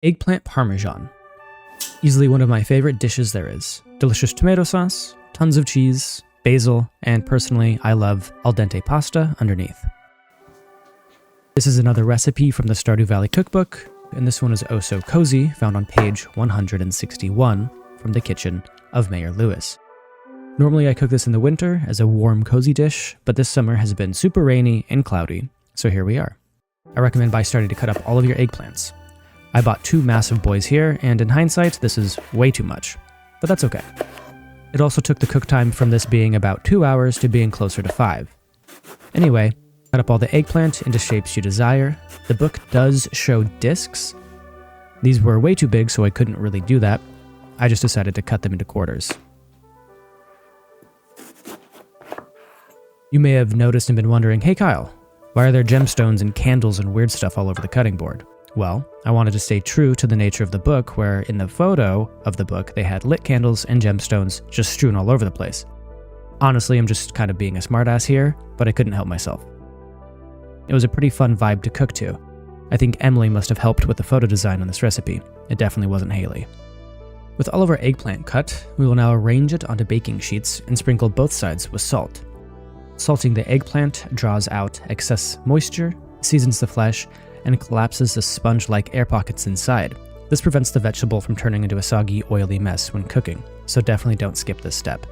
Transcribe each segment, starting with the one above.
Eggplant Parmesan. Easily one of my favorite dishes there is. Delicious tomato sauce, tons of cheese, basil, and personally, I love al dente pasta underneath. This is another recipe from the Stardew Valley Cookbook, and this one is oh so cozy, found on page 161 from the kitchen of Mayor Lewis. Normally I cook this in the winter as a warm, cozy dish, but this summer has been super rainy and cloudy, so here we are. I recommend by starting to cut up all of your eggplants. I bought 2 massive boys here, and in hindsight, this is way too much, but that's okay. It also took the cook time from this being about 2 hours to being closer to 5. Anyway, cut up all the eggplant into shapes you desire. The book does show discs. These were way too big, so I couldn't really do that. I just decided to cut them into quarters. You may have noticed and been wondering, hey Kyle, why are there gemstones and candles and weird stuff all over the cutting board? Well, I wanted to stay true to the nature of the book, where in the photo of the book, they had lit candles and gemstones just strewn all over the place. Honestly, I'm just kind of being a smartass here, but I couldn't help myself. It was a pretty fun vibe to cook to. I think Emily must have helped with the photo design on this recipe. It definitely wasn't Haley. With all of our eggplant cut, we will now arrange it onto baking sheets and sprinkle both sides with salt. Salting the eggplant draws out excess moisture, seasons the flesh, and collapses the sponge-like air pockets inside. This prevents the vegetable from turning into a soggy, oily mess when cooking, so definitely don't skip this step.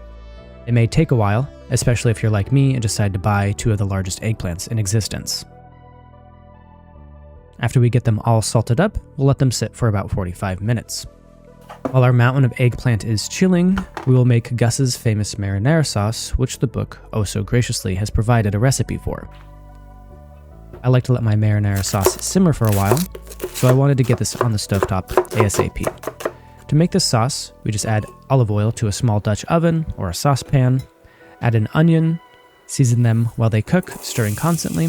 It may take a while, especially if you're like me and decide to buy 2 of the largest eggplants in existence. After we get them all salted up, we'll let them sit for about 45 minutes. While our mountain of eggplant is chilling, we will make Gus's famous marinara sauce, which the book oh so graciously has provided a recipe for. I like to let my marinara sauce simmer for a while, so I wanted to get this on the stovetop ASAP. To make this sauce, we just add olive oil to a small Dutch oven or a saucepan, add an onion, season them while they cook, stirring constantly,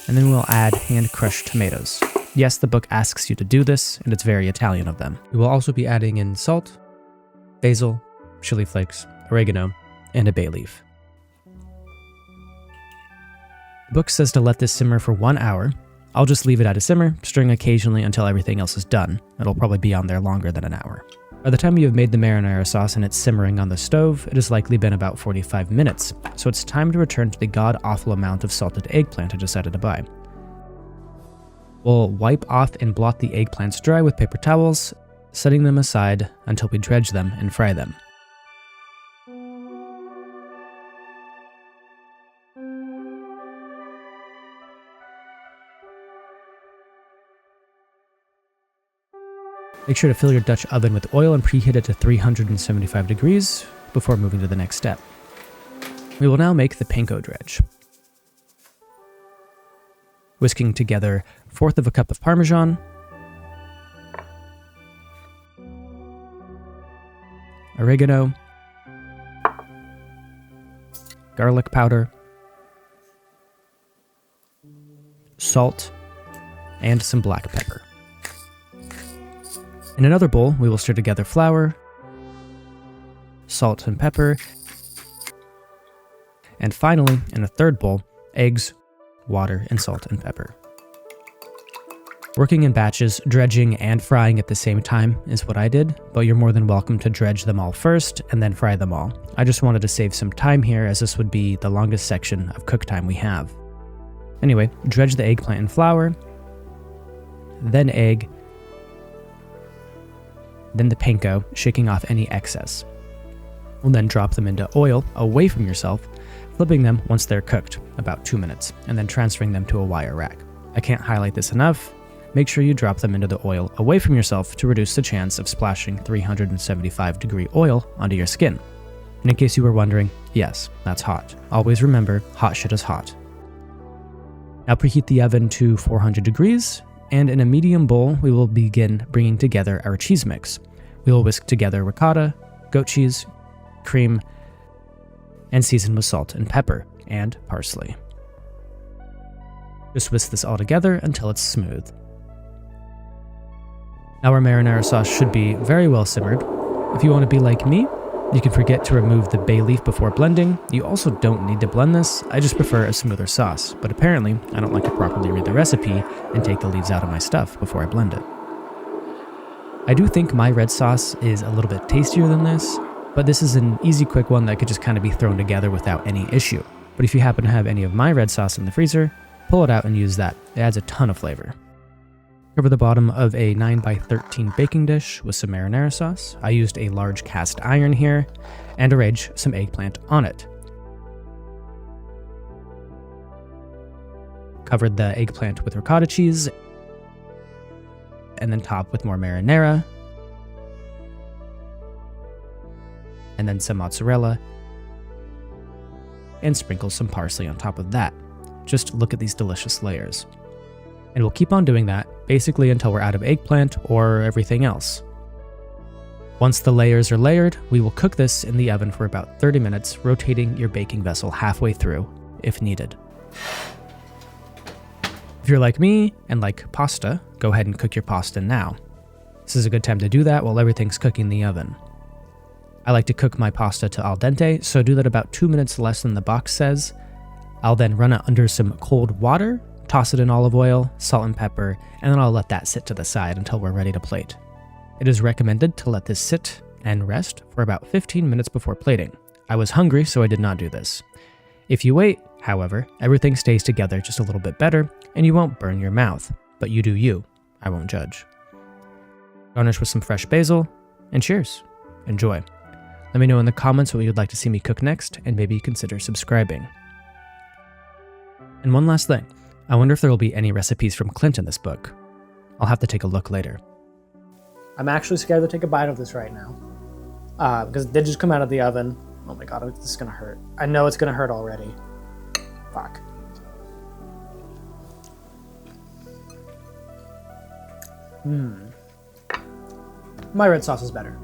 and then we'll add hand-crushed tomatoes. Yes, the book asks you to do this, and it's very Italian of them. We will also be adding in salt, basil, chili flakes, oregano, and a bay leaf. The book says to let this simmer for 1 hour. I'll just leave it at a simmer, stirring occasionally until everything else is done. It'll probably be on there longer than an hour. By the time you have made the marinara sauce and it's simmering on the stove, it has likely been about 45 minutes, so it's time to return to the god-awful amount of salted eggplant I decided to buy. We'll wipe off and blot the eggplants dry with paper towels, setting them aside until we dredge them and fry them. Make sure to fill your Dutch oven with oil and preheat it to 375 degrees before moving to the next step. We will now make the panko dredge. Whisking together 1/4 cup of Parmesan, oregano, garlic powder, salt, and some black pepper. In another bowl, we will stir together flour, salt and pepper, and finally, in a third bowl, eggs, water, and salt and pepper. Working in batches, dredging and frying at the same time is what I did, but you're more than welcome to dredge them all first and then fry them all. I just wanted to save some time here, as this would be the longest section of cook time we have. Anyway, dredge the eggplant in flour, then egg, then the panko, shaking off any excess. We'll then drop them into oil away from yourself, flipping them once they're cooked, about 2 minutes, and then transferring them to a wire rack. I can't highlight this enough. Make sure you drop them into the oil away from yourself to reduce the chance of splashing 375-degree oil onto your skin. And in case you were wondering, yes, that's hot. Always remember, hot shit is hot. Now preheat the oven to 400 degrees, and in a medium bowl, we will begin bringing together our cheese mix. We will whisk together ricotta, goat cheese, cream, and season with salt and pepper, and parsley. Just whisk this all together until it's smooth. Now our marinara sauce should be very well simmered. If you want to be like me, you can forget to remove the bay leaf before blending. You also don't need to blend this, I just prefer a smoother sauce, but apparently I don't like to properly read the recipe and take the leaves out of my stuff before I blend it. I do think my red sauce is a little bit tastier than this, but this is an easy, quick one that could just kind of be thrown together without any issue. But if you happen to have any of my red sauce in the freezer, pull it out and use that. It adds a ton of flavor. Cover the bottom of a 9x13 baking dish with some marinara sauce. I used a large cast iron here, and arrange some eggplant on it. Covered the eggplant with ricotta cheese, and then top with more marinara, and then some mozzarella, and sprinkle some parsley on top of that. Just look at these delicious layers. And we'll keep on doing that, basically until we're out of eggplant or everything else. Once the layers are layered, we will cook this in the oven for about 30 minutes, rotating your baking vessel halfway through, if needed. If you're like me and like pasta, go ahead and cook your pasta now. This is a good time to do that while everything's cooking in the oven. I like to cook my pasta to al dente, so do that about 2 minutes less than the box says. I'll then run it under some cold water, toss it in olive oil, salt and pepper, and then I'll let that sit to the side until we're ready to plate. It is recommended to let this sit and rest for about 15 minutes before plating. I was hungry, so I did not do this. If you wait, however, everything stays together just a little bit better, and you won't burn your mouth. But you do you. I won't judge. Garnish with some fresh basil, and cheers. Enjoy. Let me know in the comments what you'd like to see me cook next, and maybe consider subscribing. And one last thing. I wonder if there will be any recipes from Clint in this book. I'll have to take a look later. I'm actually scared to take a bite of this right now. Because it did just come out of the oven. Oh my god, this is gonna hurt. I know it's gonna hurt already. Fuck. My red sauce is better.